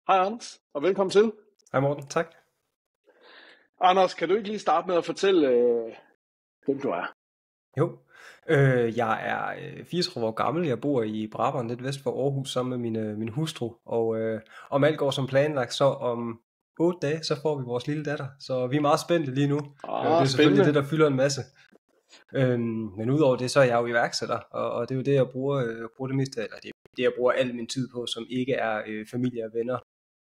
Hej Anders, og velkommen til. Hej Morten, tak. Anders, kan du ikke lige starte med at fortælle, hvem du er? Jo, jeg er 34 år gammel. Jeg bor i Brabrand, lidt vest for Aarhus, sammen med min hustru. Og om alt går som planlagt, så om 8 dage, så får vi vores lille datter. Så vi er meget spændte lige nu. Det er selvfølgelig det, der fylder en masse. Men udover det, så er jeg jo iværksætter, og det er jo det, jeg bruger det meste, eller det jeg bruger al min tid på, som ikke er familie og venner.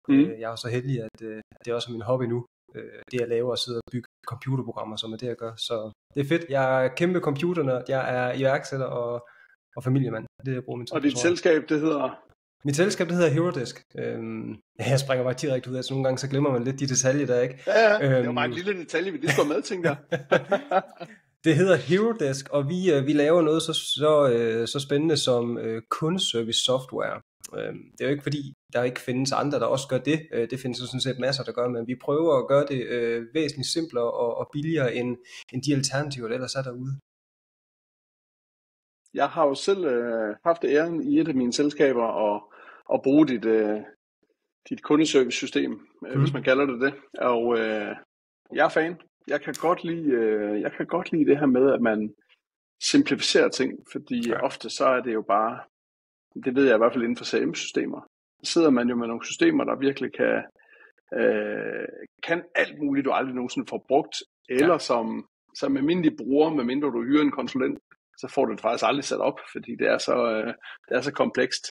Jeg er jo så heldig, at det også er min hobby nu. Det jeg laver, at sidde og bygge computerprogrammer, som er det jeg gør. Så det er fedt. Jeg er kæmpe computernørd. Jeg er iværksætter og familiemand. Det er det, jeg bruger min tid. Og dit selskab, det hedder? Mit selskab, det hedder HeroDesk. Jeg springer bare direkte ud af, så nogle gange så glemmer man lidt de detaljer der, ikke? Ja, det var bare en lille detalje, vi lige får med, tænker jeg. Det hedder HeroDesk, og vi laver noget så spændende som kundeservice software. Det er jo ikke fordi, der ikke findes andre, der også gør det. Det findes jo sådan set masser, der gør, men vi prøver at gøre det væsentligt simplere og billigere end de alternativer, der ellers er derude. Jeg har jo selv haft æren i et af mine selskaber at bruge dit kundeservice-system, hvis man kalder det. Og jeg er fan. Jeg kan godt lide det her med, at man simplificerer ting, fordi ofte så er det jo bare, det ved jeg i hvert fald inden for CRM-systemer, så sidder man jo med nogle systemer, der virkelig kan alt muligt, du aldrig nogensinde får brugt, eller som almindelig bruger, medmindre du hyrer en konsulent, så får du det faktisk aldrig sat op, fordi det er så komplekst.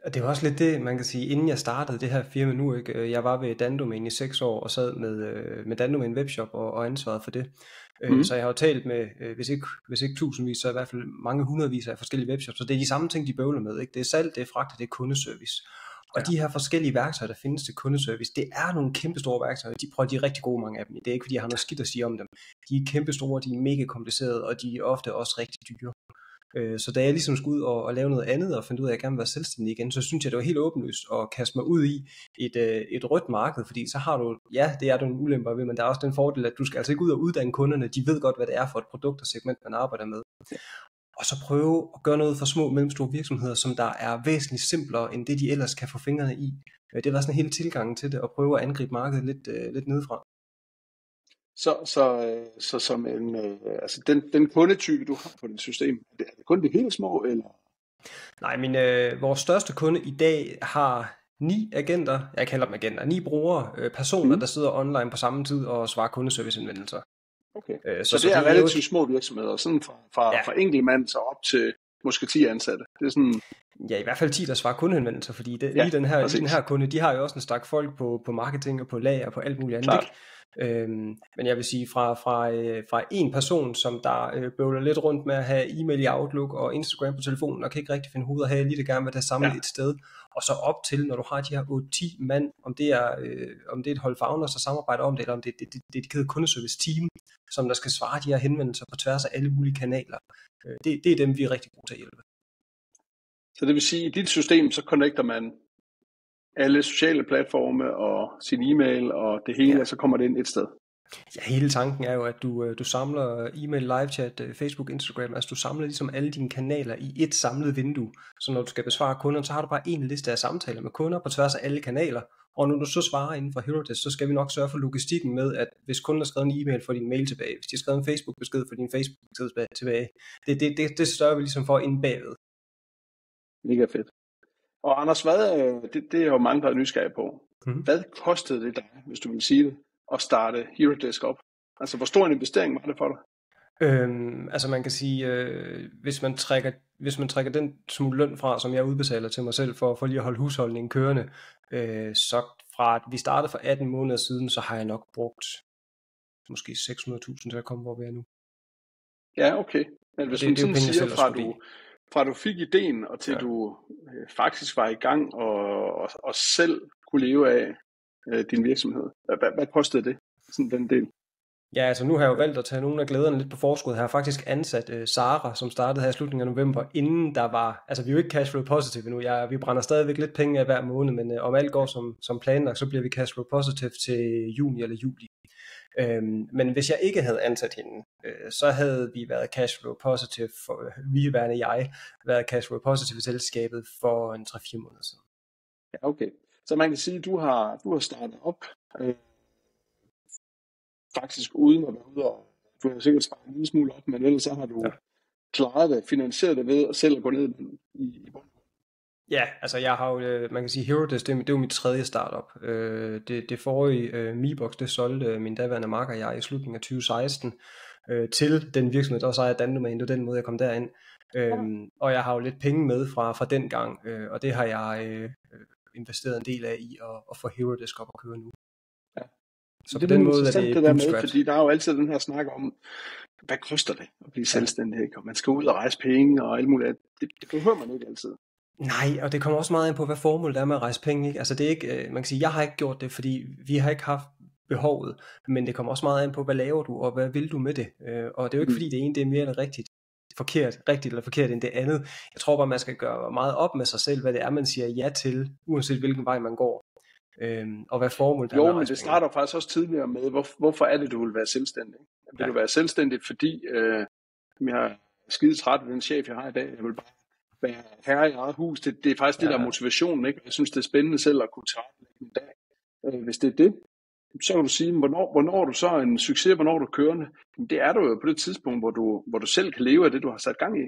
Og det var også lidt det, man kan sige, inden jeg startede det her firma nu, ikke? Jeg var ved Dandomain i 6 år og sad med Dandomain Webshop og ansvaret for det. Så jeg har jo talt med, hvis ikke tusindvis, så i hvert fald mange hundredvis af forskellige webshops, så det er de samme ting, de bøvler med, ikke? Det er salg, det er fragt, det er kundeservice. Og de her forskellige værktøjer, der findes til kundeservice, det er nogle kæmpe store værktøjer. De er rigtig gode, mange af dem. Det er ikke, fordi jeg har noget skidt at sige om dem. De er kæmpe store, de er mega komplicerede, og de er ofte også rigtig dyre. Så da jeg ligesom skulle ud og lave noget andet, og fandt ud af, at jeg gerne vil være selvstændig igen, så synes jeg, det var helt åbenlyst at kaste mig ud i et rødt marked, fordi så har du, det er nogle ulemper ved, men der er også den fordel, at du skal altså ikke ud og uddanne kunderne. De ved godt, hvad det er for et produkt og segment, man arbejder med. Og så prøve at gøre noget for små og mellemstore virksomheder, som der er væsentligt simplere, end det de ellers kan få fingrene i. Det var sådan en hele tilgangen til det, at prøve at angribe markedet lidt nedefra. Så som en, altså den kundetype, du har på dit system, er det kun de helt små, eller? Nej, vores største kunde i dag har 9 agenter, jeg kalder dem agenter, 9 brugere, personer, der sidder online på samme tid og svarer kundeserviceindvendelser. Okay. Så det er relativt små virksomheder, sådan fra enkeltmand så op til måske 10 ansatte. Det er sådan... Ja, i hvert fald 10, der svarer kundehenvendelser, fordi lige den her kunde, de har jo også en stak folk på marketing og på lager og på alt muligt andet. Men jeg vil sige, fra en person, som der bøvler lidt rundt med at have e-mail i Outlook og Instagram på telefonen, og kan ikke rigtig finde hovedet, og have lige det gerne vil have samlet et sted, og så op til, når du har de her 8-10 mand, om det er et hold founders, der samarbejder om det, eller om det er et dedikeret kundeservice team, som der skal svare de her henvendelser på tværs af alle mulige kanaler. Det er dem, vi er rigtig gode til at hjælpe. Så det vil sige, at i dit system, så connecter man alle sociale platforme og sin e-mail og det hele, og så kommer det ind et sted. Ja, hele tanken er jo, at du samler e-mail, live-chat, Facebook, Instagram, altså du samler ligesom alle dine kanaler i et samlet vindue. Så når du skal besvare kunder, så har du bare en liste af samtaler med kunder på tværs af alle kanaler. Og når du så svarer inden for HeroDesk, så skal vi nok sørge for logistikken med, at hvis kunden har skrevet en e-mail, får din mail tilbage. Hvis de har skrevet en Facebook-besked, får din Facebook-besked tilbage. Det sørger vi ligesom for inde bagved. Mega fedt. Og Anders, det er jo mange, der er nysgerrige på. Hvad kostede det dig, hvis du vil sige det, at starte HeroDesk op? Altså, hvor stor en investering var det for dig? Altså man kan sige, hvis man trækker den smule løn fra, som jeg udbetaler til mig selv for lige at holde husholdningen kørende, så fra at vi startede for 18 måneder siden, så har jeg nok brugt måske 600.000 til at komme, hvor vi er nu. Ja, okay. Men hvis man sådan siger, fra du fik ideen, og til du faktisk var i gang og selv kunne leve af din virksomhed, hvad kostede det, sådan den del? Ja, altså nu har jeg jo valgt at tage nogle af glæderne lidt på forskud. Jeg har faktisk ansat Sara, som startede her i slutningen af november, inden der var, altså vi er jo ikke cashflow positive nu. Vi brænder stadigvæk lidt penge af hver måned, men om alt går som planlagt, så bliver vi cashflow positive til juni eller juli. Men hvis jeg ikke havde ansat hende, så havde vi været cashflow positive, været cashflow positive i selskabet for en 3-4 måneder siden. Ja, okay. Så man kan sige, at du har startet op, faktisk uden at være ude, og du har sikkert sparet en lille smule op, men ellers så har du klaret det, finansieret det ved at selv gå ned i bunden. Ja, altså jeg har jo, man kan sige, HeroDesk, det er jo mit tredje startup. Det forrige Mebox, det solgte min daværende makker og jeg i slutningen af 2016 til den virksomhed, der også ejer Dandomain. Det var den måde, jeg kom derind. Og jeg har jo lidt penge med fra den gang, og det har jeg investeret en del af i at få HeroDesk op at køre nu. Ja. Så på den måde er det der med, fordi der er jo altid den her snak om, hvad koster det at blive selvstændig, ikke? Og man skal ud og rejse penge og alt muligt. Det behøver man ikke altid. Nej, og det kommer også meget ind på, hvad formålet er med at rejse penge, ikke? Altså det er ikke, man kan sige, jeg har ikke gjort det, fordi vi har ikke haft behovet, men det kommer også meget ind på, hvad laver du, og hvad vil du med det? Og det er jo ikke fordi det ene det er mere eller rigtigt eller forkert end det andet. Jeg tror bare, man skal gøre meget op med sig selv, hvad det er, man siger ja til, uanset hvilken vej man går. Og hvad formålet er med at rejse penge. Men det starter faktisk også tidligere med, hvorfor er det, du vil være selvstændig? Vil du være selvstændig, fordi jeg er skide træt af den chef, jeg har i dag. Jeg vil bare være herre i eget hus. Det er faktisk det, der er motivationen, ikke? Jeg synes, det er spændende selv at kunne tilrettelægge en dag. Hvis det er det, så kan du sige, hvornår er du så en succes, hvornår er du kørende? Det er du jo på det tidspunkt, hvor du selv kan leve af det, du har sat gang i.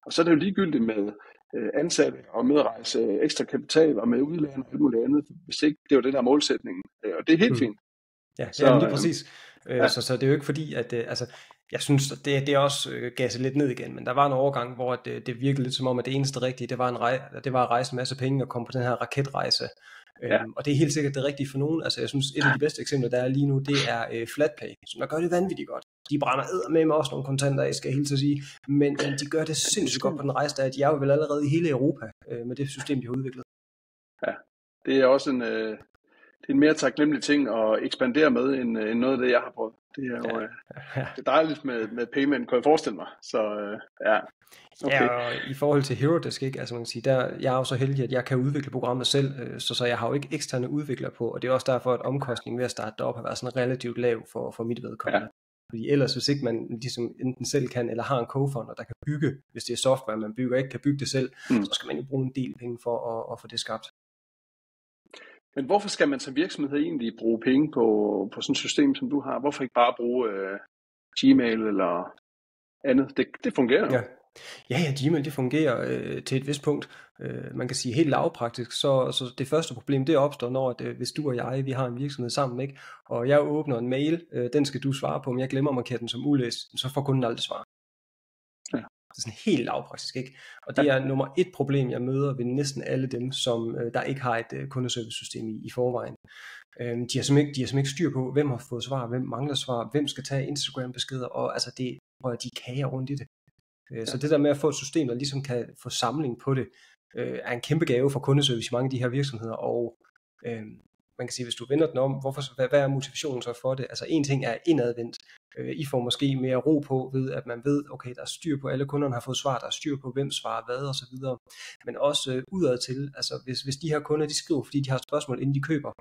Og så er det jo ligegyldigt med ansatte og med at rejse ekstra kapital og med udlænding og alt muligt andet, hvis ikke det var det der målsætningen. Og det er helt fint. Ja, så, lige præcis. Så det er jo ikke fordi, at jeg synes, det er også gasset lidt ned igen, men der var en overgang, hvor det virkede lidt som om, at det eneste rigtige, det var at rejse en masse penge og komme på den her raketrejse. Og det er helt sikkert det rigtige for nogen. Altså jeg synes, et af de bedste eksempler, der er lige nu, det er Flatpay, som der gør det vanvittigt godt. De brænder eddermame også nogle kontanter af, skal jeg helt til at sige, men de gør det sindssygt godt på den rejse, der de er jo vel allerede i hele Europa med det system, de har udviklet. Ja, det er også det er en mere taknemmelig ting at ekspandere med, end noget af det, jeg har prøvet. Det er jo det er dejligt med payment, kan jeg forestille mig. Så ja. Okay. Ja, og i forhold til HeroDesk, ikke? Altså man kan sige, jeg er jo så heldig, at jeg kan udvikle programmet selv, så jeg har jo ikke eksterne udviklere på, og det er også derfor, at omkostningen ved at starte det op har været sådan relativt lav for mit vedkommende. Ja. Fordi ellers, hvis ikke man ligesom enten selv kan, eller har en co-founder, der kan bygge, hvis det er software, man bygger, ikke kan bygge det selv, så skal man jo bruge en del penge for at få det skabt. Men hvorfor skal man som virksomhed egentlig bruge penge på sådan et system, som du har? Hvorfor ikke bare bruge Gmail eller andet? Det fungerer jo. Ja, Gmail det fungerer til et vist punkt. Man kan sige helt lavpraktisk, så det første problem det opstår, når hvis du og jeg, vi har en virksomhed sammen, ikke? Og jeg åbner en mail, den skal du svare på, men jeg glemmer at markere den som ulæst, så får kunden aldrig svar. Ja. Det er sådan helt lavpraktisk, ikke? Og det er nummer 1 problem, jeg møder ved næsten alle dem, som der ikke har et kundeservice-system i forvejen. De har simpelthen ikke styr på, hvem har fået svar, hvem mangler svar, hvem skal tage Instagram-beskeder, og altså de kager rundt i det. Så det der med at få et system, der ligesom kan få samling på det, er en kæmpe gave for kundeservice i mange af de her virksomheder, og man kan sige, hvis du vender den om, hvad er motivationen så for det? Altså en ting er indadvendt. I får måske mere ro på ved, at man ved, okay, der er styr på, alle kunderne har fået svar, der er styr på, hvem svarer hvad og så videre. Men også udad til, altså hvis de her kunder, de skriver, fordi de har spørgsmål, inden de køber,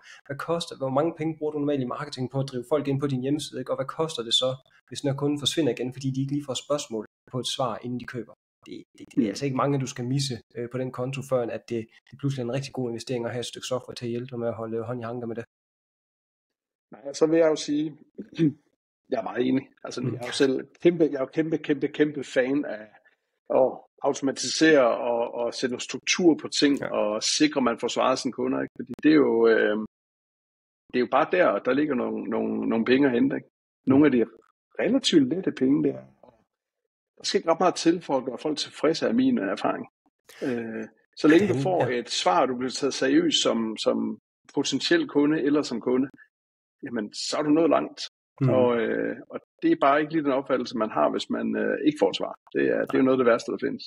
hvor mange penge bruger du normalt i marketing på at drive folk ind på din hjemmeside, ikke? Og hvad koster det så, hvis den her kunde forsvinder igen, fordi de ikke lige får spørgsmål på et svar, inden de køber? Det er altså ikke mange, du skal misse på den konto, før at det pludselig er en rigtig god investering at have et stykke software til at hjælpe dig med at holde hånd i hanke med det. Nej, så vil jeg jo sige, jeg er meget enig. Altså, jeg er jo selv kæmpe fan af at automatisere og sætte noget struktur på ting, og sikre, at man får svaret sine kunder. Ikke? Fordi det er jo bare der ligger nogle penge at hente. Ikke? Nogle af de relativt lette penge der. Der skal ikke ret meget til for at gøre folk tilfredse af min erfaring. Så længe du får et svar, du bliver taget seriøst som potentiel kunde eller som kunde, jamen så er du nået langt. Og det er bare ikke lige den opfattelse, man har, hvis man ikke får et svar. Det er jo noget af det værste, der findes.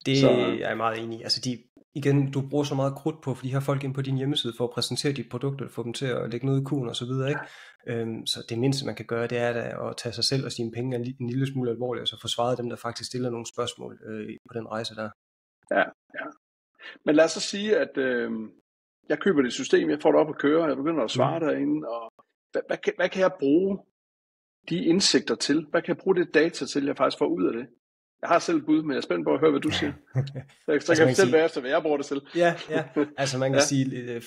Det er jeg meget enig i. Altså igen, du bruger så meget krudt på, fordi de har folk ind på din hjemmeside for at præsentere dit produkt, og få dem til at lægge noget i kurven og så videre, ikke? Så det mindste, man kan gøre, det er at tage sig selv og sine penge en lille smule alvorligt, og så få svaret dem, der faktisk stiller nogle spørgsmål på den rejse der. Ja. Men lad os så sige, at jeg køber det system, jeg får det op at køre, jeg begynder at svare derinde, og hvad kan jeg bruge de indsigter til? Hvad kan jeg bruge det data til, jeg faktisk får ud af det? Jeg har selv et bud, men jeg er spændt på at høre, hvad du siger. Så Altså, kan jeg selv være efter, hvad jeg bruger det til. Ja, altså man kan sige,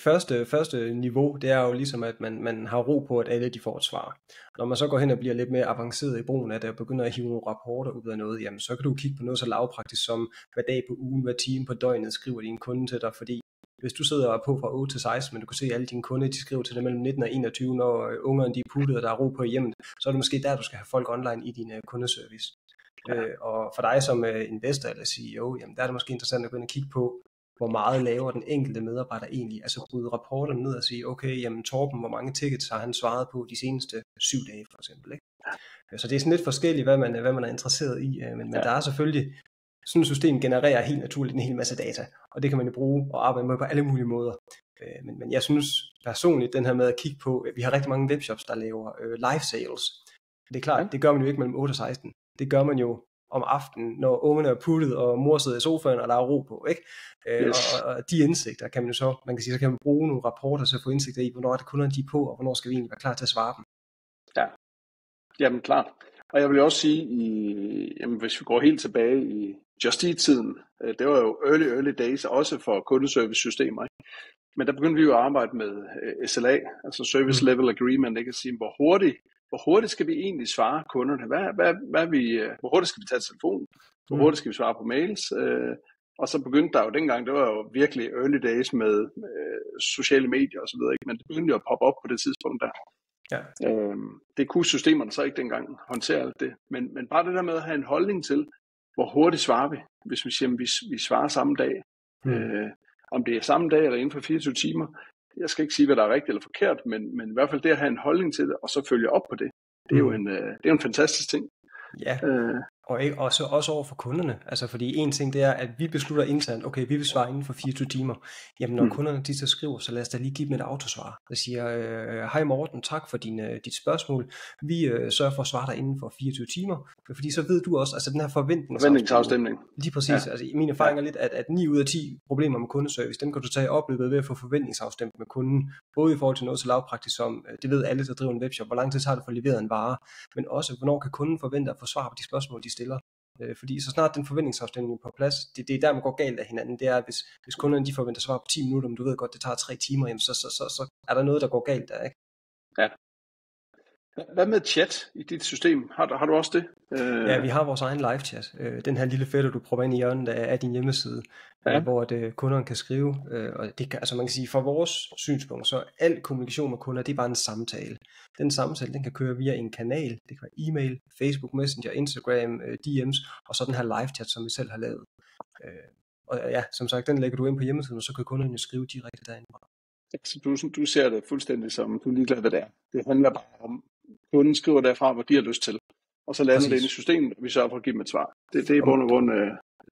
første niveau, det er jo ligesom, at man har ro på, at alle de får et svar. Når man så går hen og bliver lidt mere avanceret i brugen af det, og begynder at hive nogle rapporter ud af noget, jamen så kan du kigge på noget så lavpraktisk som, hvad dag på ugen, hvad time på døgnet skriver din kunde til dig, fordi hvis du sidder på fra 8 til 16, men du kan se, at alle dine kunder, de skriver til dig mellem 19 og 21, når ungerne de er puttet, og der er ro på i hjemmet, så er det måske der, du skal have folk online i din kundeservice. Og for dig som investor eller CEO, jamen der er det måske interessant at gå ind og kigge på, hvor meget laver den enkelte medarbejder egentlig, altså bryde rapporterne ned og sige, okay, jamen Torben, hvor mange tickets har han svaret på de seneste 7 dage for eksempel, ikke? Så det er sådan lidt forskelligt, hvad man er interesseret i, men der er selvfølgelig, sådan et system genererer helt naturligt en hel masse data, og det kan man jo bruge og arbejde med på alle mulige måder. Men jeg synes personligt, den her med at kigge på, vi har rigtig mange webshops, der laver live sales. Det er klart, det gør man jo ikke mellem 8 og 16. Det gør man jo om aftenen, når ungerne er puttet, og mor sidder i sofaen, og der er ro på, ikke? Yes. Og de indsigter kan man jo så, så kan man bruge nogle rapporter til at få indsigter i, hvornår er det kunderne de er på, og hvornår skal vi egentlig være klar til at svare dem. Ja, jamen klart. Og jeg vil også sige, jamen, hvis vi går helt tilbage i Just Eat-tiden, det var jo early days, også for kundeservice-systemer, ikke? Men der begyndte vi jo at arbejde med SLA, altså Service Level Agreement, ikke? At sige, hvor hurtigt skal vi egentlig svare kunderne? Hvor hurtigt skal vi tage telefonen? Hvor hurtigt skal vi svare på mails? Og så begyndte der jo dengang, det var jo virkelig early days med sociale medier og så videre, ikke? Men det begyndte jo at poppe op på det tidspunkt der. Ja. Det kunne systemerne så ikke dengang håndtere alt det. Men bare det der med at have en holdning til, hvor hurtigt svarer vi, hvis vi siger, at vi svarer samme dag. Om det er samme dag eller inden for 24 timer. Jeg skal ikke sige, hvad der er rigtigt eller forkert, men i hvert fald det at have en holdning til det, og så følge op på det, det er jo en fantastisk ting. Ja, og også over for kunderne. Altså fordi en ting det er, at vi beslutter internt, okay, vi vil svare inden for 24 timer. Jamen når kunderne de så skriver, så lad os da lige give dem et autosvar. Der siger, hej Morten, tak for dit spørgsmål. Vi sørger for at svare dig inden for 24 timer. Fordi så ved du også, altså den her forventningsafstemning. Lige præcis. Ja. Altså min erfaring er lidt, at 9 ud af 10 problemer med kundeservice, dem kan du tage opløbet ved at få forventningsafstemt med kunden. Både i forhold til noget så lavpraktisk som, det ved alle, der driver en webshop, hvor lang tid tager det for at levere en vare. Men også, hvornår kan kunden forvente at få svar på de spørgsmål, de stiller. Fordi så snart den forventningsafstemning er på plads, det er der, man går galt af hinanden. Det er, hvis kunderne de forventer svar på 10 minutter, men du ved godt, det tager 3 timer, jamen, så er der noget, der går galt der, ikke? Ja. Hvad med chat i dit system? Har du også det? Ja, vi har vores egen live chat. Den her lille fætter, du prøver ind i hjørnet af din hjemmeside, hvor kunderne kan skrive. Og det kan, altså man kan sige, fra vores synspunkt, så al kommunikation med kunder, det er bare en samtale. Den samtale, den kan køre via en kanal. Det kan være e-mail, Facebook Messenger, Instagram, DM's, og så den her live chat, som vi selv har lavet. Og ja, som sagt, den lægger du ind på hjemmesiden, og så kan kunderne skrive direkte derindfra. Så du ser det fuldstændig som, du er ligeglad, hvad det er. Det handler bare om, kunden skriver derfra, hvor de har lyst til. Og så lander det ind i systemet, og vi sørger for at give dem et svar. Det er i bund og grund...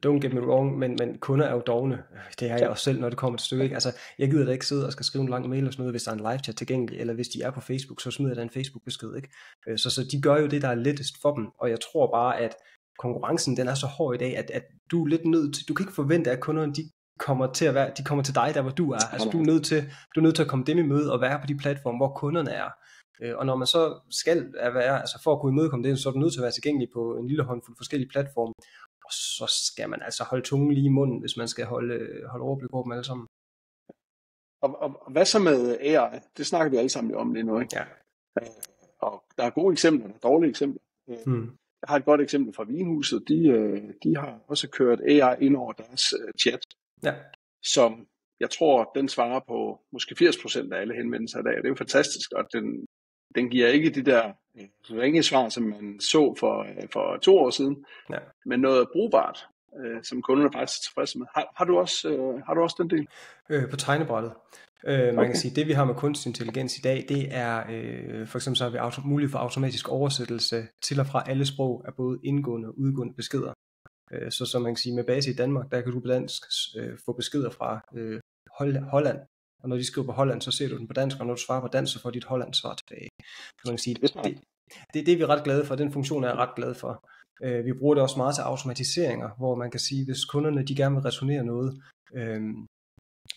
Don't get me wrong, men kunder er jo dovne. Det er jeg også selv, når det kommer til stykket. Ikke? Altså, jeg gider da ikke sidde og skal skrive en lang mail og sådan noget, hvis der er en live chat tilgængelig, eller hvis de er på Facebook, så smider jeg da en Facebook-besked. Ikke? Så de gør jo det, der er lettest for dem, og jeg tror bare, at konkurrencen den er så hård i dag, at du er lidt nødt til, du kan ikke forvente, at kunderne de kommer til dig der, hvor du er. Altså, du er nødt til at komme dem i møde og være på de platforme, hvor kunderne er. Og når man så skal være, altså for at kunne imødekomme det, så er du nødt til at være tilgængelig på en lille håndfuld forskellige platforme. Og så skal man altså holde tungen lige i munden, hvis man skal holde overblik over dem alle sammen. Og hvad så med AI? Det snakker vi alle sammen om lige nu, ikke? Ja. Og der er gode eksempler, der er dårlige eksempler. Jeg har et godt eksempel fra Vinhuset. De har også kørt AI ind over deres chat, som jeg tror, den svarer på måske 80% af alle henvendelser i dag. Det er jo fantastisk, og den giver ikke de der ringesvar, som man så for 2 år siden, men noget brugbart, som kunderne faktisk er tilfredse med. Har du også den del? På tegnebrættet. Man kan sige, det vi har med kunstig intelligens i dag, det er for eksempel så har vi mulighed for automatisk oversættelse til og fra alle sprog af både indgående og udgående beskeder. Så som man kan sige, med base i Danmark, der kan du på dansk få beskeder fra Holland. Og når de skriver på Holland, så ser du den på dansk, og når du svarer på dansk, så får dit Holland svar tilbage. Så man kan sige, det er vi ret glade for. Den funktion er jeg ret glad for. Vi bruger det også meget til automatiseringer, hvor man kan sige, hvis kunderne de gerne vil returnere noget,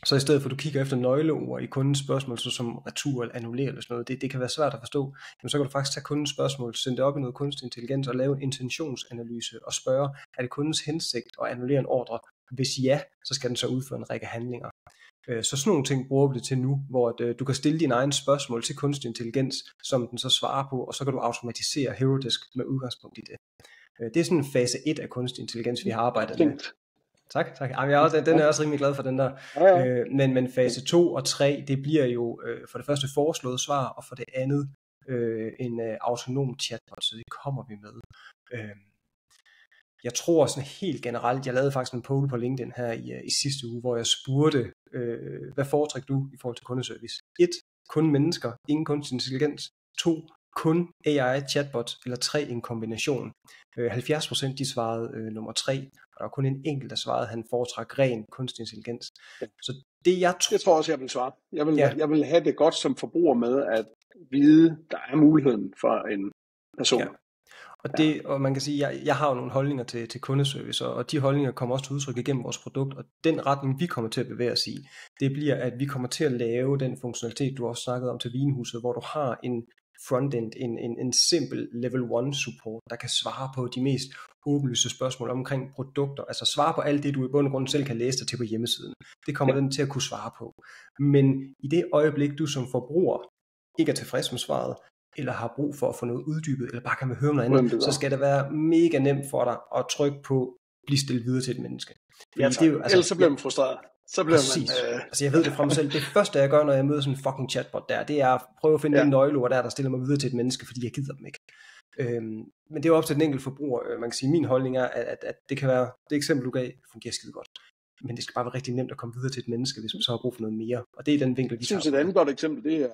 Så i stedet for, at du kigger efter nøgleord i kundens spørgsmål, så som retur eller annullere eller sådan noget, det kan være svært at forstå, jamen, så kan du faktisk tage kundens spørgsmål, sende det op i noget kunstig intelligens og lave en intentionsanalyse og spørge, er det kundens hensigt at annullere en ordre? Hvis ja, så skal den så udføre en række handlinger. Så sådan nogle ting bruger vi det til nu, hvor du kan stille dine egne spørgsmål til kunstig intelligens, som den så svarer på, og så kan du automatisere HeroDesk med udgangspunkt i det. Det er sådan en fase 1 af kunstig intelligens, vi har arbejdet med. Tak. Jamen, den er jeg også rimelig glad for, den der. Men fase 2 og 3, det bliver jo for det første foreslået svar, og for det andet en autonom chatbot, så det kommer vi med. Jeg tror sådan helt generelt, jeg lavede faktisk en poll på LinkedIn her i sidste uge, hvor jeg spurgte, hvad foretrækker du i forhold til kundeservice? 1. Kun mennesker, ingen kunstig intelligens. 2. Kun AI chatbot, eller 3. en kombination. 70% de svarede nummer 3, og der var kun en enkelt, der svarede, at han foretrækker ren kunstig intelligens. Så det jeg tror også, jeg vil svare. Jeg vil have det godt som forbruger med at vide, der er muligheden for en person. Ja. Og man kan sige, jeg har jo nogle holdninger til kundeservice, og de holdninger kommer også til udtryk igennem vores produkt, og den retning, vi kommer til at bevæge os i, det bliver, at vi kommer til at lave den funktionalitet, du også snakkede om til Vinhuset, hvor du har en frontend, en simpel level 1 support, der kan svare på de mest åbenlyse spørgsmål omkring produkter, altså svare på alt det, du i bund og grund selv kan læse dig til på hjemmesiden. Det kommer den til at kunne svare på. Men i det øjeblik, du som forbruger ikke er tilfreds med svaret, eller har brug for at få noget uddybet, eller bare kan høre noget andet, så skal det være mega nemt for dig at trykke på, blive stillet videre til et menneske. Ja, det er jo, ellers så bliver man frustreret. Så bliver man, Altså jeg ved det fra mig selv. Det første jeg gør, når jeg møder sådan en fucking chatbot der, det er at prøve at finde en nøgleord der stiller mig videre til et menneske, fordi jeg gider dem ikke. Men det er jo op til den enkelte forbruger. Man kan sige, min holdning er, at det kan være, det eksempel du gav, fungerer skide godt. Men det skal bare være rigtig nemt at komme videre til et menneske, hvis man så har brug for noget mere. Og det er den vinkel, vi tager. Jeg synes, et andet godt eksempel, det er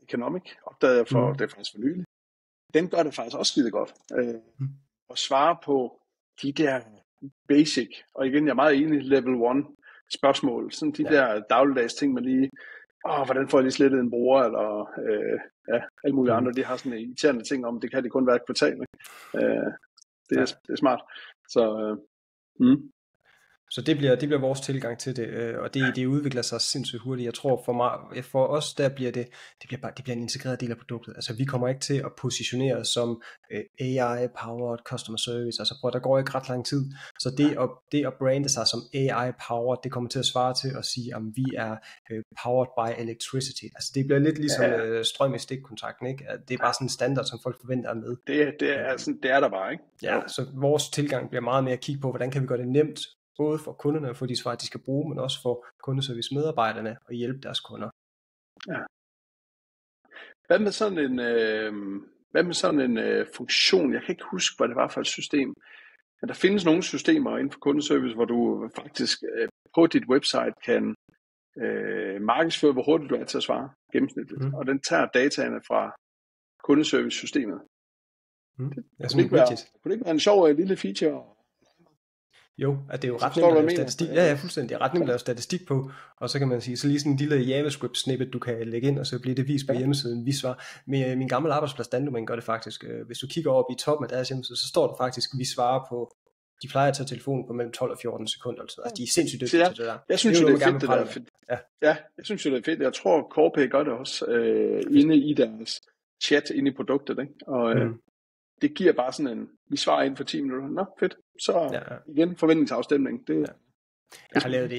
Economic, opdagede jeg for, det er faktisk for nylig. Den gør det faktisk også skide godt. At svare på de der basic, og igen, jeg er meget enig, level 1 spørgsmål, sådan de der dagligdags ting, man lige, hvordan får jeg lige slettet en bruger, eller alle mulige andre, de har sådan irriterende ting om, det kan det kun være et kvartal. Det er smart. Så det bliver vores tilgang til det, og det udvikler sig sindssygt hurtigt. Jeg tror for os, der bliver det bliver en integreret del af produktet. Altså vi kommer ikke til at positionere os som AI-powered customer service. Altså der går ikke ret lang tid. Så det at brande sig som AI-powered, det kommer til at svare til at sige, at vi er powered by electricity. Altså det bliver lidt ligesom strøm i stikkontakten, ikke? Det er bare sådan en standard, som folk forventer med. Det er der bare, ikke? Ja, så vores tilgang bliver meget mere at kigge på, hvordan kan vi gøre det nemt, både for kunderne at få de svar, de skal bruge, men også for kundeservice-medarbejderne at hjælpe deres kunder. Ja. Hvad med sådan en funktion? Jeg kan ikke huske, hvad det var for et system. Men der findes nogle systemer inden for kundeservice, hvor du faktisk på dit website kan markedsføre, hvor hurtigt du er til at svare gennemsnitligt. Og den tager dataene fra kundeservice-systemet. Det kunne det ikke være en sjov lille feature? Jo, at det er jo ret nemt at lave statistik. Ja, fuldstændig. Det er ret nemt at lave statistik på, og så kan man sige, så lige sådan en lille JavaScript snippet, du kan lægge ind, og så bliver det vist på hjemmesiden. Vi svarer. Med min gamle arbejdsplads, Dandomain, gør det faktisk. Hvis du kigger op i toppen af deres hjemmeside, så står der faktisk, at vi svarer på, de plejer at tage telefonen på mellem 12 og 14 sekunder. Altså, de er sindssygt dygtige til det der. Jeg synes jo, det er fedt, det der. Ja, jeg synes jo, det er fedt. Jeg tror, Corpay gør det også inde i deres chat, inde i produktet, ikke? Og det giver bare sådan en, vi svarer inden for 10 minutter. Nå, fedt. Så igen, forventningsafstemning. Jeg har lavet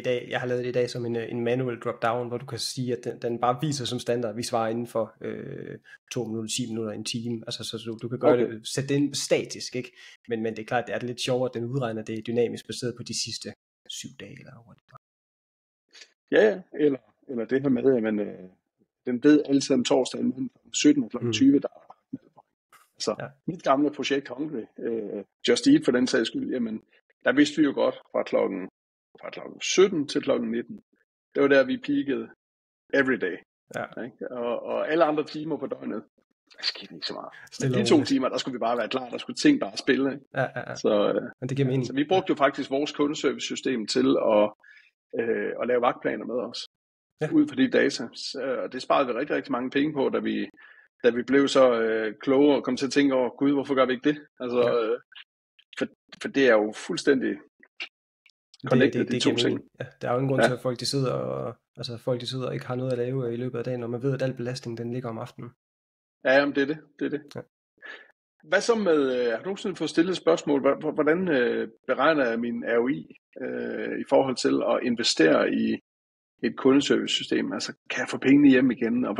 det i dag som en manual drop-down, hvor du kan sige, at den bare viser som standard, vi svarer inden for 2 minutter, 10 minutter, en time. Altså, så du kan gøre det, sætte det ind statisk, ikke? Men det er klart, det er lidt sjovere, at den udregner det dynamisk baseret på de sidste 7 dage, eller hvad det var. Ja, eller det her med, at den ved altid om torsdagen mellem 17 og kl. 20, der Så mit gamle projekt Hungry, Just Eat for den sags skyld, jamen, der vidste vi jo godt fra klokken 17 til klokken 19. Det var der, vi peakede everyday. Ja. Ikke? Og alle andre timer på døgnet, der skete ikke så meget. Men de 2 timer, der skulle vi bare være klar, der skulle ting bare spille. Ikke? Ja. Så, men det giver mening. Så vi brugte jo faktisk vores kundeservice-system til at lave vagtplaner med os. Ud fra de data. Og det sparede vi rigtig, rigtig mange penge på, da vi blev så kloge og kom til at tænke over, gud, hvorfor gør vi ikke det? Altså, for det er jo fuldstændig connecte de to ting. Ja, der er jo ingen grund til, at folk de sidder og ikke har noget at lave i løbet af dagen, når man ved, at al belastning den ligger om aftenen. Ja, jamen, det er det. Ja. Hvad så med, har du nogensinde fået stillet et spørgsmål, hvordan beregner jeg min ROI i forhold til at investere i et kundeservice-system? Altså, kan jeg få pengene hjem igen, og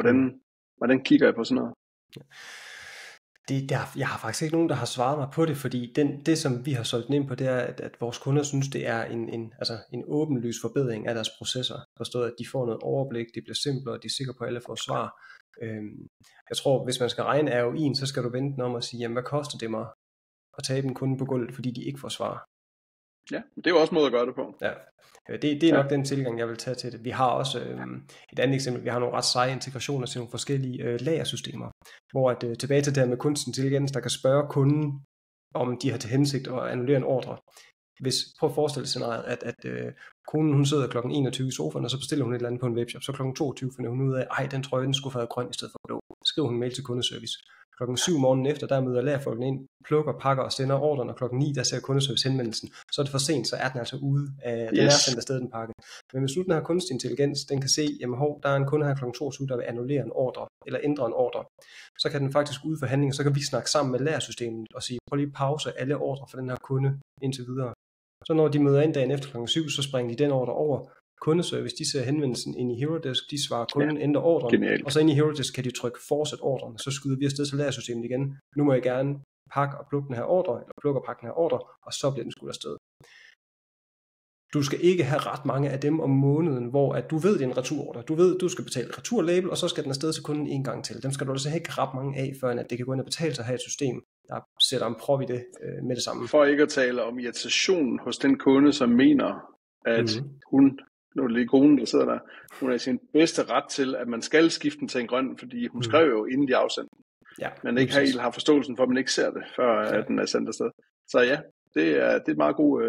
hvordan kigger jeg på sådan noget? Ja. Jeg har faktisk ikke nogen, der har svaret mig på det, fordi det som vi har solgt ind på, det er, at vores kunder synes, det er en åbenlys forbedring af deres processer. Forstået, at de får noget overblik, det bliver simplere, de er sikre på, at alle får svar. Jeg tror, hvis man skal regne ROI'en, så skal du vente den om og sige, jamen, hvad koster det mig at tabe en kunde på gulvet, fordi de ikke får svar? Ja, det er jo også en måde at gøre det på. Ja, det er nok den tilgang, jeg vil tage til det. Vi har også et andet eksempel, vi har nogle ret seje integrationer til nogle forskellige lagersystemer, hvor at, tilbage til det her med kunstig intelligens, der kan spørge kunden, om de har til hensigt at annullere en ordre. Prøv at forestille scenariet, at konen hun sidder kl. 21 i sofaen, og så bestiller hun et eller andet på en webshop, så kl. 22 finder hun ud af, den trøje, den skulle have været grøn i stedet for blå. Skriver hun en mail til kundeservice. Klokken 7 morgenen efter, der møder lagerfolkene ind, plukker, pakker og sender ordren, og klokken 9, der ser kundeservice henvendelsen. Så er det for sent, så er den altså ude af, den er sendt afsted den pakke. Men hvis nu den har kunstig intelligens, den kan se, jamen der er en kunde her klokken 22, der vil annullere en ordre, eller ændre en ordre, så kan den faktisk ude for handling, så kan vi snakke sammen med lagersystemet og sige, prøv lige pause alle ordre for den her kunde indtil videre. Så når de møder ind dagen efter klokken 7, så springer de den ordre over. Kundeservice, de ser henvendelsen ind i HeroDesk, de svarer kunden, ændrer ordren, genialt. Og så ind i HeroDesk kan de trykke fortsæt ordren, så skyder vi afsted til lagersystemet igen. Nu må jeg gerne pakke og plukke den her ordre, eller plukke og pakke den her ordre, og så bliver den skudt afsted. Du skal ikke have ret mange af dem om måneden, hvor at du ved, det er en returordre. Du ved, du skal betale returlabel, og så skal den afsted til kunden en gang til. Dem skal du altså ikke ret mange af, før at det kan gå ind og betale sig at have et system, der sætter en prop i det med det samme. For ikke at tale om irritationen hos den kunde, som mener, at hun, nu er det lige konen, der sidder der, hun er i sin bedste ret til, at man skal skifte den til en grøn, fordi hun skrev jo, inden de afsendte den. Ja, men ikke helt har forståelsen for, at man ikke ser det, før den er sendt afsted. Så ja, det er et meget god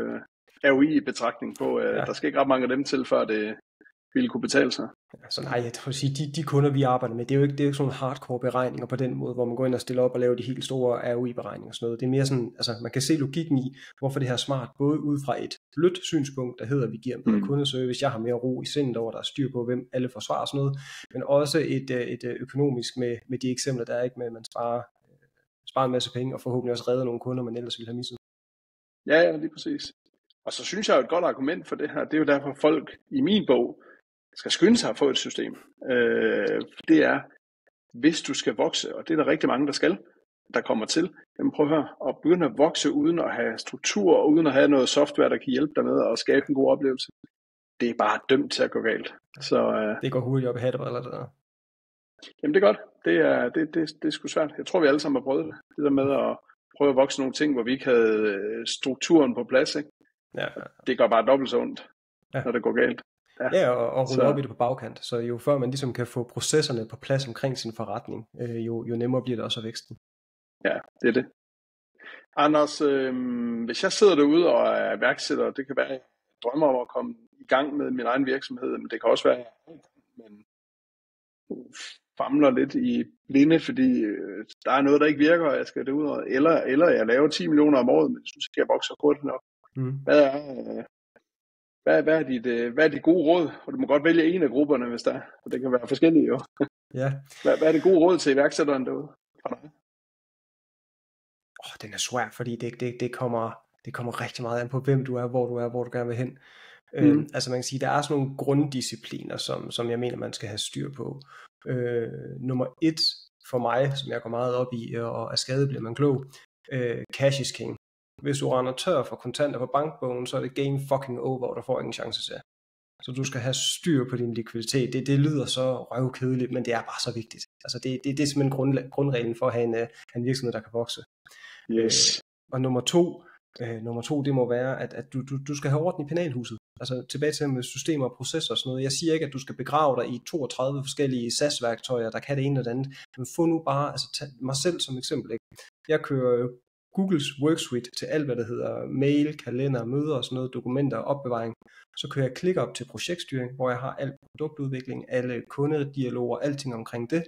ROI-betragtning på, der skal ikke ret mange af dem til, før det ville kunne betale sig. Så nej, jeg tror at sige, de kunder, vi arbejder med, det er jo ikke sådan hardcore beregninger på den måde, hvor man går ind og stiller op og laver de helt store ROI-beregninger og sådan noget. Det er mere sådan, altså man kan se logikken i, hvorfor det her er smart, både ud fra et blødt synspunkt, der hedder, at vi giver en bedre kundeservice, jeg har mere ro i sindet over, der er styr på, hvem alle forsvarer og sådan noget, men også et økonomisk med de eksempler, der er ikke med, at man sparer en masse penge, og forhåbentlig også redder nogle kunder, man ellers ville have misset. Ja, lige præcis. Og så synes jeg jo et godt argument for det her, det er jo derfor folk i min bog skal skynde sig at få et system. Det er, hvis du skal vokse, og det er der rigtig mange, der kommer til, jamen prøv at høre, og begynde at vokse uden at have struktur, og uden at have noget software, der kan hjælpe dig med at skabe en god oplevelse. Det er bare dømt til at gå galt. Så, det går hurtigt op i hatten eller det der. Jamen det er godt. Det er sgu svært. Jeg tror, vi alle sammen har prøvet det. Det der med at prøve at vokse nogle ting, hvor vi ikke havde strukturen på plads, ikke? Ja. Det gør bare dobbelt så ondt, når det går galt. Ja, og rulle op i det på bagkant. Så jo før man ligesom kan få processerne på plads omkring sin forretning, jo nemmere bliver det også at væksten. Ja, det er det. Anders, hvis jeg sidder derude og er iværksætter, det kan være, at jeg drømmer om at komme i gang med min egen virksomhed, men det kan også være, at jeg famler lidt i blinde, fordi der er noget, der ikke virker, og jeg skal det ud af, eller jeg laver 10 millioner om året, men jeg synes ikke, jeg vokser hurtigt nok. Hvad er de gode råd? Og du må godt vælge en af grupperne, hvis der er. Og det kan være forskellige jo. Ja. Hvad er det gode råd til iværksætteren derude fra dig? Den er svær, fordi det kommer rigtig meget an på, hvem du er, hvor du gerne vil hen. Altså man kan sige, der er sådan nogle grunddiscipliner, som jeg mener, man skal have styr på. Nummer 1 for mig, som jeg går meget op i, og af skade bliver man klog, cash is king. Hvis du render tør for kontanter på bankbogen, så er det game fucking over, og du får ingen chance til. Så du skal have styr på din likviditet. Det lyder så røvkedeligt, men det er bare så vigtigt. Altså det er simpelthen grundreglen for at have en virksomhed, der kan vokse. Yes. Og nummer to, det må være, at du skal have orden i penalhuset. Altså tilbage til med systemer og processer og sådan noget. Jeg siger ikke, at du skal begrave dig i 32 forskellige SAS-værktøjer, der kan det ene og det andet. Men få nu bare, altså tag mig selv som eksempel. Ikke? Jeg kører Googles Worksuite til alt, hvad der hedder mail, kalender, møder og sådan noget, dokumenter og opbevaring. Så kører jeg ClickUp til projektstyring, hvor jeg har alt produktudvikling, alle kundedialoger, alting omkring det.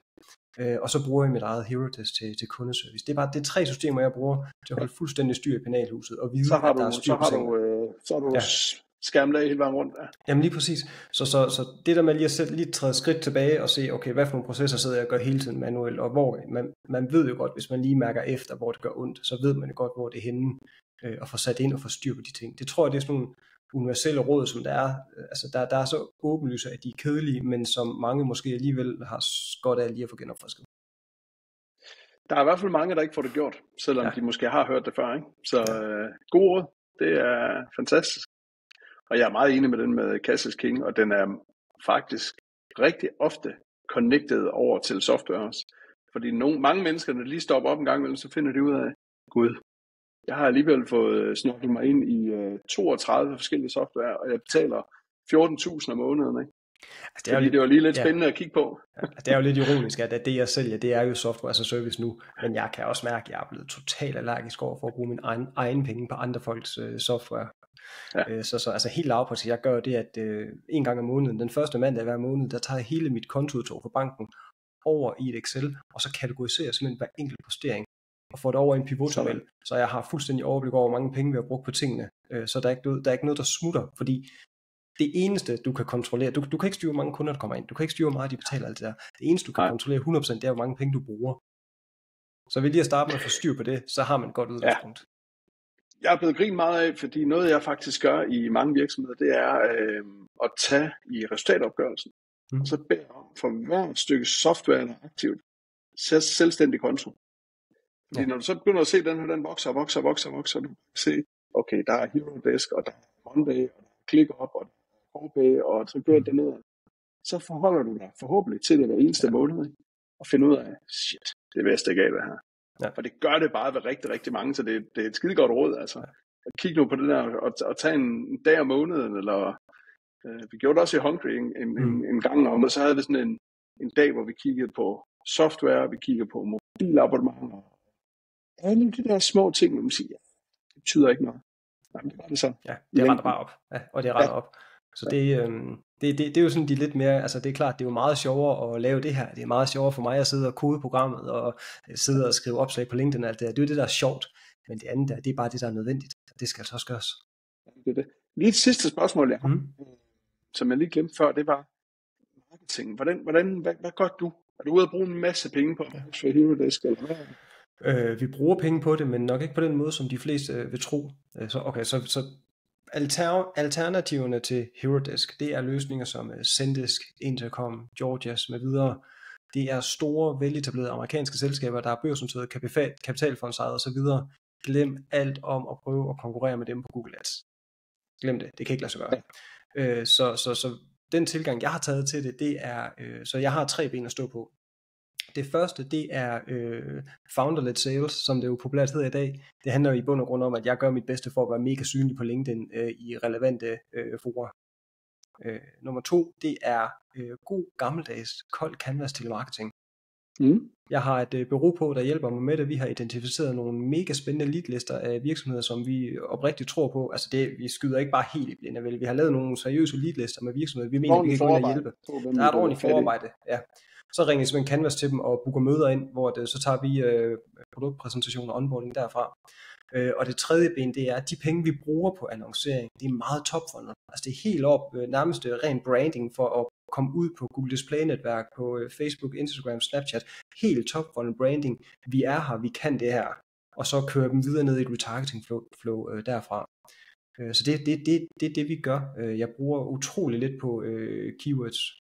Og så bruger jeg mit eget HeroDesk til kundeservice. Det er bare det 3 systemer, jeg bruger til at holde fuldstændig styr i penalhuset og vide, at der er styr på tingene. Så har du skærmdag hele vejen rundt. Ja. Jamen lige præcis. Så det der med lige at træde skridt tilbage og se, okay, hvad for nogle processer sidder jeg og gør hele tiden manuelt, og hvor man ved jo godt, hvis man lige mærker efter, hvor det gør ondt, så ved man jo godt, hvor det er henne, og få sat ind og få styr på de ting. Det tror jeg, det er sådan nogle universelle råd, som der er, altså der er så åbenlyse, at de er kedelige, men som mange måske alligevel har godt af lige at få genopfrisket. Der er i hvert fald mange, der ikke får det gjort, selvom de måske har hørt det før, ikke? Så god råd, det er fantastisk. Og jeg er meget enig med den med Cash King, og den er faktisk rigtig ofte connected over til software også. Fordi mange mennesker, når de lige stopper op en gang imellem, så finder de ud af, gud, jeg har alligevel fået snorket mig ind i 32 forskellige software, og jeg betaler 14.000 om måneden, ikke? Altså, det var lige lidt spændende at kigge på. Ja, det er jo lidt ironisk, at det jeg sælger, det er jo software as a service nu, men jeg kan også mærke, at jeg er blevet totalt allergisk over for at bruge min egen penge på andre folks software. Ja. Så altså helt lavpraktisk, jeg gør det, at en gang om måneden, den første mandag hver måned, der tager jeg hele mit kontoudtog fra banken over i et Excel, og så kategoriserer simpelthen hver enkelt postering, og får det over i en pivottabel, så jeg har fuldstændig overblik over, hvor mange penge vi har brugt på tingene, så der er ikke noget, der smutter, fordi det eneste, du kan kontrollere, du kan ikke styre, hvor mange kunder, der kommer ind, du kan ikke styre, hvor meget de betaler alt det der. Det eneste, du kan kontrollere 100%, det er, hvor mange penge du bruger. Så ved lige at starte med at få styr på det, så har man et godt udgangspunkt. Ja. Jeg er blevet grinet meget af, fordi noget, jeg faktisk gør i mange virksomheder, det er at tage i resultatopgørelsen, og så bede om for hver stykke software, der er aktivt, selvstændig konto. Fordi når du så begynder at se, den vokser, så du kan se, okay, der er HeroDesk, og der er Monday, og der er ClickUp, og der er Corpay, og så kører det ned. Så forholder du dig forhåbentlig til det hver eneste måned, og finder ud af, shit, det vil jeg stikke af det her. Ja. For det gør det bare ved rigtig, rigtig mange, så det er et skide godt råd, altså. Kig nu på det der, og tage en dag om måneden, eller vi gjorde det også i Hungry en gang om, og så havde vi sådan en dag, hvor vi kiggede på software, vi kiggede på mobilabonnementer, alle de der små ting, man siger, det betyder ikke noget. Jamen, det var det så. Ja, det retter bare op. Ja, og det retter op. Så det er jo sådan de lidt mere, altså det er klart, det er jo meget sjovere at lave det her. Det er meget sjovere for mig at sidde og kode programmet og sidde og skrive opslag på LinkedIn og alt det der. Det er jo det, der er sjovt. Men det andet der, det er bare det, der er nødvendigt. Det skal altså også gøres. Det er det. Lige et sidste spørgsmål, som jeg lige glemte før, det var marketing. Hvad gør du? Er du ude at bruge en masse penge på HeroDesk, eller hvad? Vi bruger penge på det, men nok ikke på den måde, som de fleste vil tro. Så alternativerne til HeroDesk, det er løsninger som Zendesk, Intercom, Georgias med videre. Det er store, veletablerede amerikanske selskaber, der er børsnoteret, kapitalfondsejet osv. Glem alt om at prøve at konkurrere med dem på Google Ads. Glem det, det kan ikke lade sig gøre. Så den tilgang, jeg har taget til det er, så jeg har 3 ben at stå på. Det første, det er founder-led sales, som det jo populært hedder i dag. Det handler jo i bund og grund om, at jeg gør mit bedste for at være mega synlig på LinkedIn i relevante fora. Nummer 2, det er god gammeldags kold canvas telemarketing. Jeg har et bureau på, der hjælper mig med det. Vi har identificeret nogle mega spændende leadlister af virksomheder, som vi oprigtigt tror på. Altså vi skyder ikke bare helt i blinde, vel? Vi har lavet nogle seriøse leadlister med virksomheder, vi mener, vi kan gå ind og hjælpe. Der er et ordentligt forarbejde, ja. Så ringer jeg simpelthen Canvas til dem og booker møder ind, hvor så tager vi produktpræsentation og onboarding derfra. Og det tredje ben, det er, at de penge, vi bruger på annoncering, det er meget topfundet. Altså det er helt op, nærmest ren branding for at komme ud på Google Display-netværk, på Facebook, Instagram, Snapchat. Helt topfundet branding. Vi er her, vi kan det her. Og så kører dem videre ned i et retargeting flow derfra. Så det er det, vi gør. Jeg bruger utrolig lidt på keywords.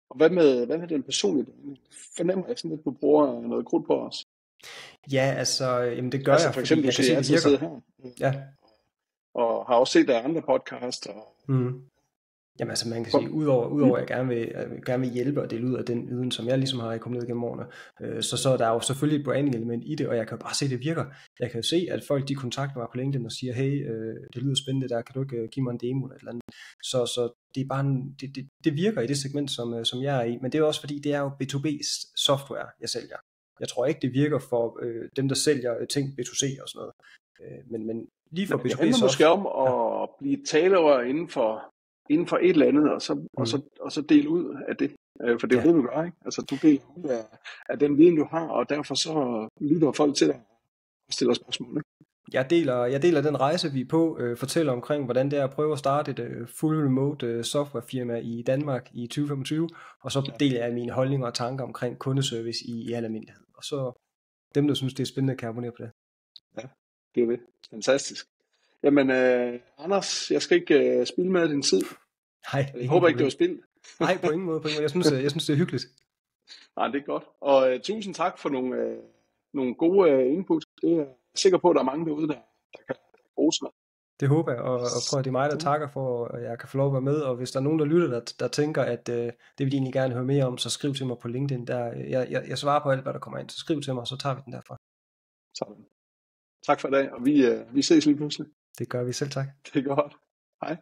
Og hvad med den personlige del? Fornemmer jeg sådan lidt, at du bruger noget krudt på os? Ja, altså, jamen det gør jeg, for eksempel, fordi jeg kan se, det virker. Her. Ja. Og har også set der andre podcasts. Jamen altså, man kan sige, udover at jeg gerne vil hjælpe og dele ud af den viden, som jeg ligesom har akkumuleret gennem årene, så er der jo selvfølgelig et branding element i det, og jeg kan jo bare se, at det virker. Jeg kan jo se, at folk de kontakter mig på LinkedIn og siger, hey, det lyder spændende der, kan du ikke give mig en demo eller et eller andet. Så det er bare det virker i det segment, som jeg er i, men det er også fordi, det er jo B2B software, jeg sælger. Jeg tror ikke, det virker for dem, der sælger ting B2C og sådan noget. Men lige for B2B software. Det handler måske om at blive talerør inden for et eller andet, og så dele ud af det. For det er det, du gør, ikke? Altså, du deler ud af den viden, du har, og derfor så lytter folk til dig og stiller spørgsmål, ikke? Jeg deler den rejse, vi er på, fortæller omkring, hvordan det er at prøve at starte et full remote softwarefirma i Danmark i 2025, og så deler jeg mine holdninger og tanker omkring kundeservice i al almindelighed. Og så dem, der synes, det er spændende, kan abonnere på det. Ja, det er det. Fantastisk. Jamen, Anders, jeg skal ikke spilde med din tid. Nej, jeg håber ikke, det var spildt. Nej, på ingen måde. Jeg synes, det er hyggeligt. Nej, det er godt. Og tusind tak for nogle gode input. Det er jeg sikker på, at der er mange derude, der kan bruge sig. Det håber jeg, og prøv at det er mig, der takker for, at jeg kan få lov at være med, og hvis der er nogen, der lytter, der tænker, at det vil de egentlig gerne høre mere om, så skriv til mig på LinkedIn. Jeg svarer på alt, hvad der kommer ind, så skriv til mig, og så tager vi den derfra. Sådan. Tak for i dag, og vi ses lige pludselig. Det gør vi selv, tak. Det er godt. Hej.